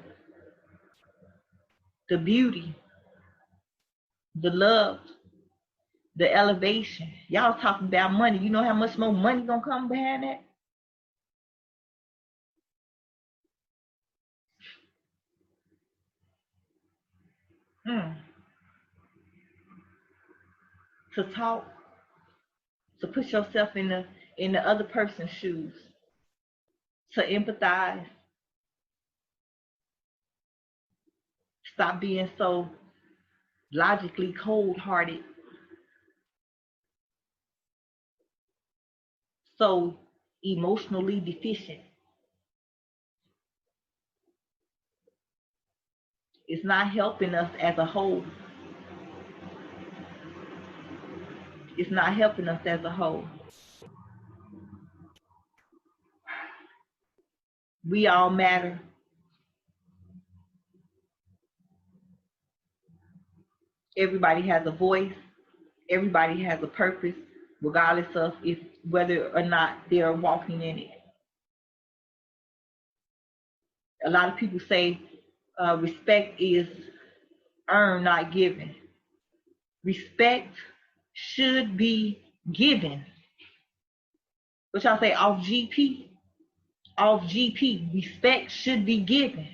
the beauty, the love, the elevation. Y'all talking about money. You know how much more money gonna come behind that? To talk, to put yourself in the other person's shoes, to empathize, stop being so logically cold-hearted, so emotionally deficient. It's not helping us as a whole. It's not helping us as a whole. We all matter. Everybody has a voice. Everybody has a purpose, regardless of whether or not they're walking in it. A lot of people say respect is earned, not given. Respect should be given. What y'all say, off GP? Off GP, respect should be given.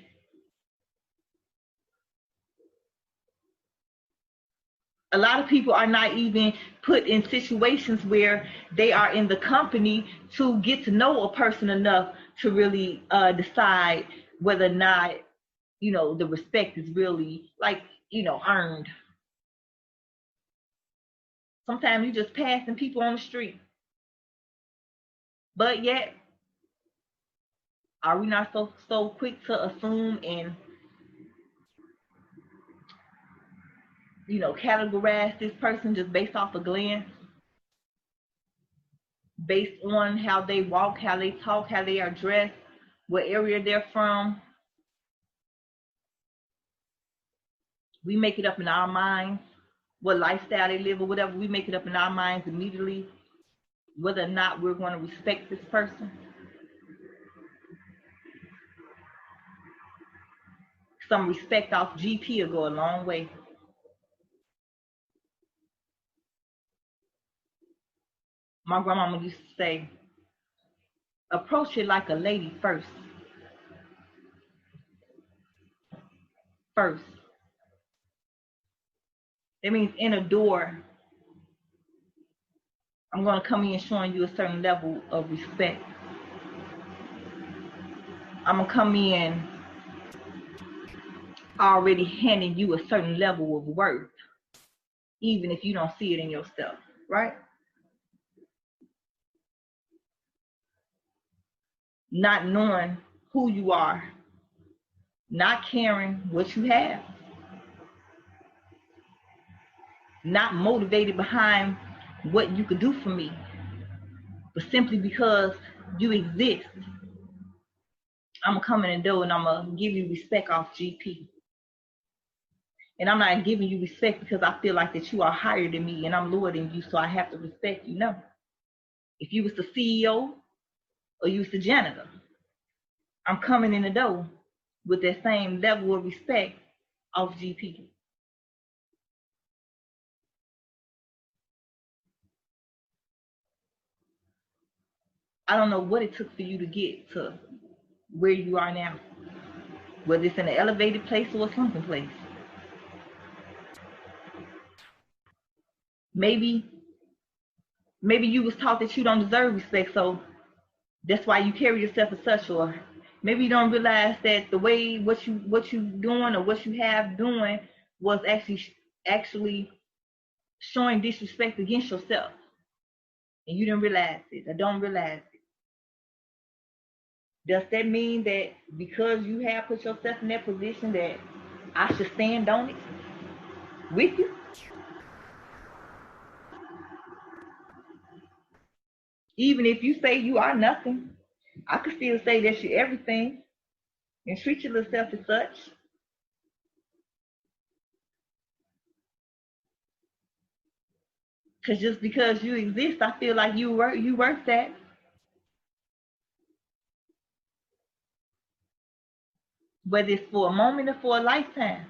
A lot of people are not even put in situations where they are in the company to get to know a person enough to really decide whether or not, the respect is really earned. Sometimes you just passing people on the street. But yet, are we not so quick to assume and categorize this person just based off a glance, based on how they walk, how they talk, how they are dressed, what area they're from? We make it up in our minds, what lifestyle they live or whatever. We make it up in our minds immediately whether or not we're going to respect this person. Some respect off GP will go a long way. My grandmama used to say, approach it like a lady first. First. That means in a door, I'm going to come in showing you a certain level of respect. I'm going to come in already handing you a certain level of worth, even if you don't see it in yourself, right? Not knowing who you are, not caring what you have, not motivated behind what you could do for me, but simply because you exist. I'm gonna come in the door and I'm gonna give you respect off GP. And I'm not giving you respect because I feel like that you are higher than me and I'm lower than you, so I have to respect you. No. If you was the CEO or you was the janitor, I'm coming in the door with that same level of respect off GP. I don't know what it took for you to get to where you are now, whether it's in an elevated place or a sunken place. Maybe you was taught that you don't deserve respect, so that's why you carry yourself as such. Or maybe you don't realize that the way what you doing or what you have doing was actually showing disrespect against yourself, and you didn't realize it or don't realize it. Does that mean that because you have put yourself in that position that I should stand on it with you? Even if you say you are nothing, I could still say that you're everything and treat yourself as such. Because just because you exist, I feel like you worth that. Whether it's for a moment or for a lifetime.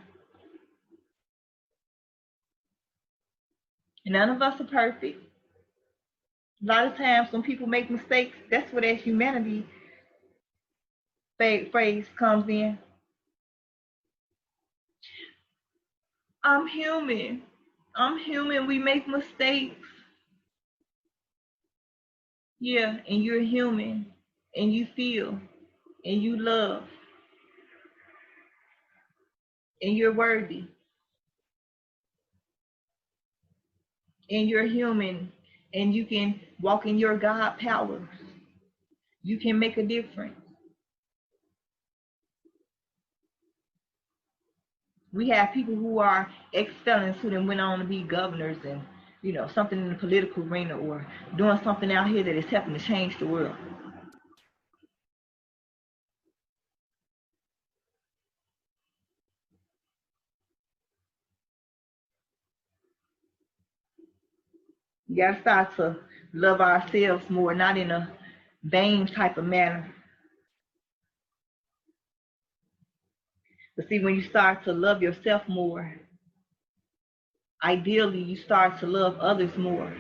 None of us are perfect. A lot of times when people make mistakes, that's where that humanity phrase comes in. I'm human. I'm human. We make mistakes. Yeah, and you're human. And you feel. And you love. And you're worthy. And you're human. And you can walk in your God powers. You can make a difference. We have people who are ex-felons who then went on to be governors and, something in the political arena or doing something out here that is helping to change the world. We got to start to love ourselves more, not in a vain type of manner. But see, when you start to love yourself more, ideally you start to love others more.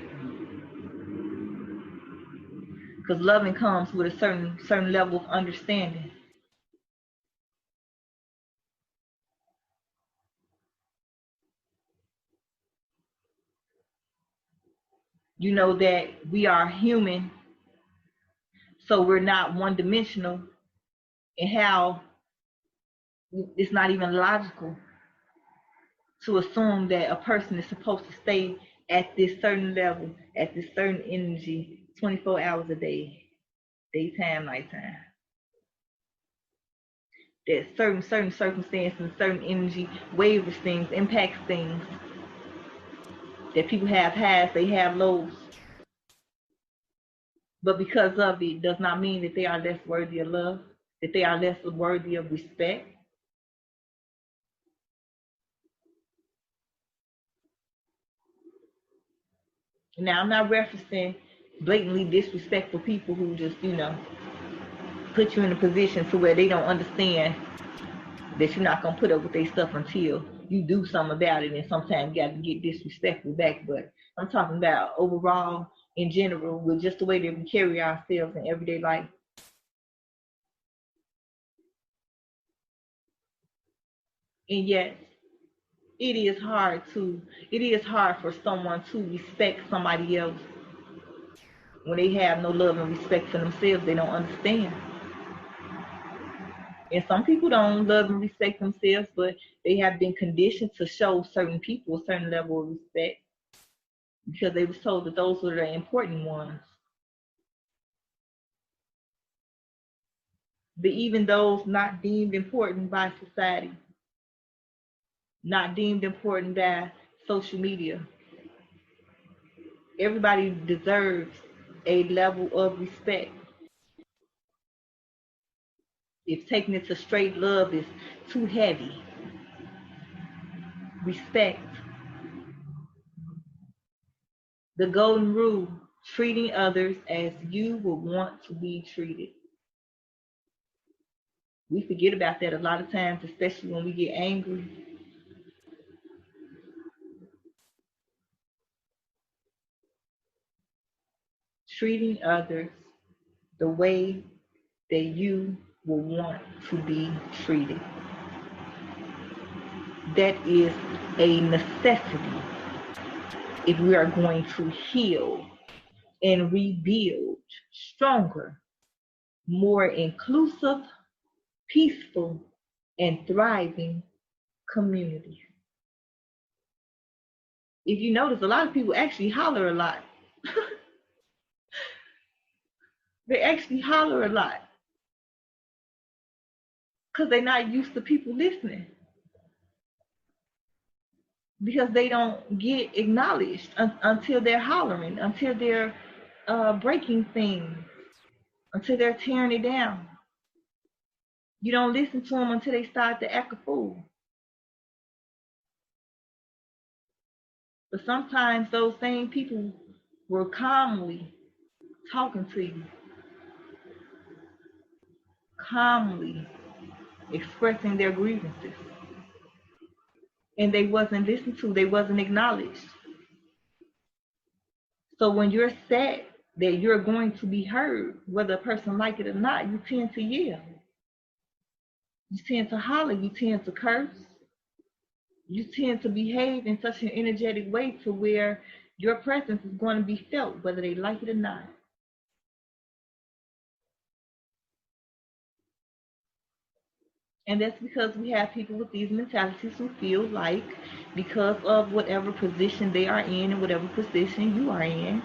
Because loving comes with a certain level of understanding. You know that we are human, so we're not one-dimensional in how it's not even logical to assume that a person is supposed to stay at this certain level, at this certain energy, 24 hours a day, daytime, nighttime. That certain circumstances, certain energy wavers things, impacts things. That people have highs, they have lows. But because of it does not mean that they are less worthy of love, that they are less worthy of respect. Now, I'm not referencing blatantly disrespectful people who just, put you in a position to where they don't understand that you're not going to put up with their stuff until you do something about it. And sometimes you got to get disrespectful back. But I'm talking about overall, in general, with just the way that we carry ourselves in everyday life. And yet, it is hard for someone to respect somebody else when they have no love and respect for themselves. They don't understand. And some people don't love and respect themselves, but they have been conditioned to show certain people a certain level of respect because they were told that those were the important ones. But even those not deemed important by society, not deemed important by social media, everybody deserves a level of respect. If taking it to straight love is too heavy, respect. The golden rule, treating others as you would want to be treated. We forget about that a lot of times, especially when we get angry. Treating others the way that you will want to be treated. That is a necessity if we are going to heal and rebuild stronger, more inclusive, peaceful, and thriving communities. If you notice, a lot of people actually holler a lot. They actually holler a lot. because they're not used to people listening, because they don't get acknowledged until they're hollering, until they're breaking things, until they're tearing it down. You don't listen to them until they start to act a fool. But sometimes those same people were calmly talking to you, calmly expressing their grievances, and they wasn't listened to, they wasn't acknowledged. So when you're sad that you're going to be heard, whether a person like it or not, you tend to yell, you tend to holler, you tend to curse, you tend to behave in such an energetic way to where your presence is going to be felt whether they like it or not. And that's because we have people with these mentalities who feel like, because of whatever position they are in and whatever position you are in,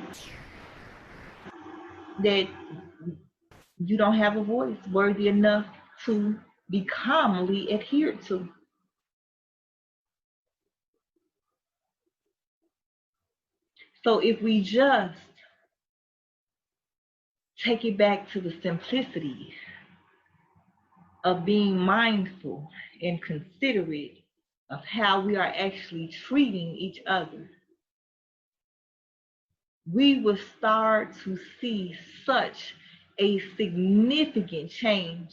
that you don't have a voice worthy enough to be calmly adhered to. So if we just take it back to the simplicity of being mindful and considerate of how we are actually treating each other, we will start to see such a significant change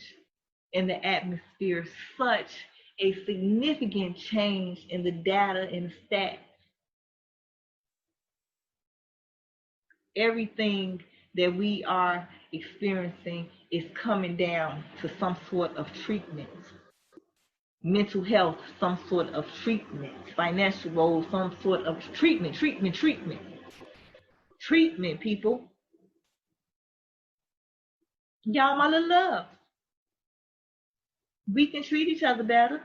in the atmosphere, such a significant change in the data and stats. Everything that we are experiencing is coming down to some sort of treatment. Mental health, some sort of treatment. Financial woes, some sort of treatment. Treatment, people. Y'all, my little love. We can treat each other better.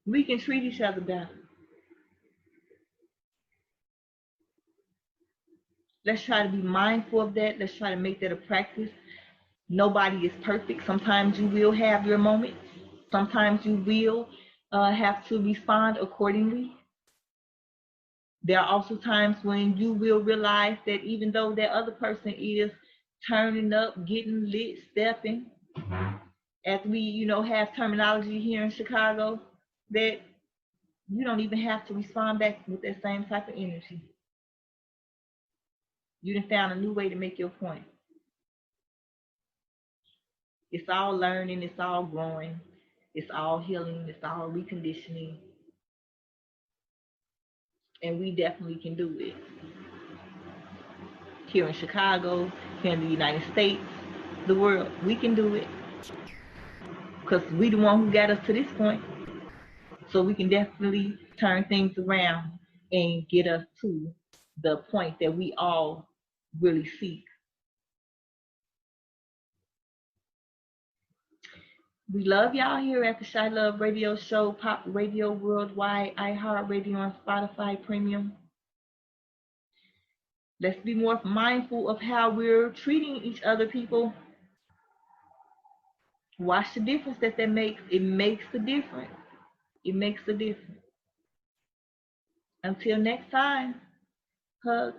We can treat each other better. Let's try to be mindful of that. Let's try to make that a practice. Nobody is perfect. Sometimes you will have your moments. Sometimes you will have to respond accordingly. There are also times when you will realize that even though that other person is turning up, getting lit, stepping, as we, have terminology here in Chicago, that you don't even have to respond back with that same type of energy. You done found a new way to make your point. It's all learning, it's all growing, it's all healing, it's all reconditioning. And we definitely can do it. Here in Chicago, here in the United States, the world, we can do it. Because we the one who got us to this point. So we can definitely turn things around and get us to the point that we all really seek. We love y'all here at the Chilove Radio Show, Pop Radio Worldwide, iHeartRadio, and Spotify Premium. Let's be more mindful of how we're treating each other, people. Watch the difference that makes. It makes the difference. It makes the difference. Until next time, hug.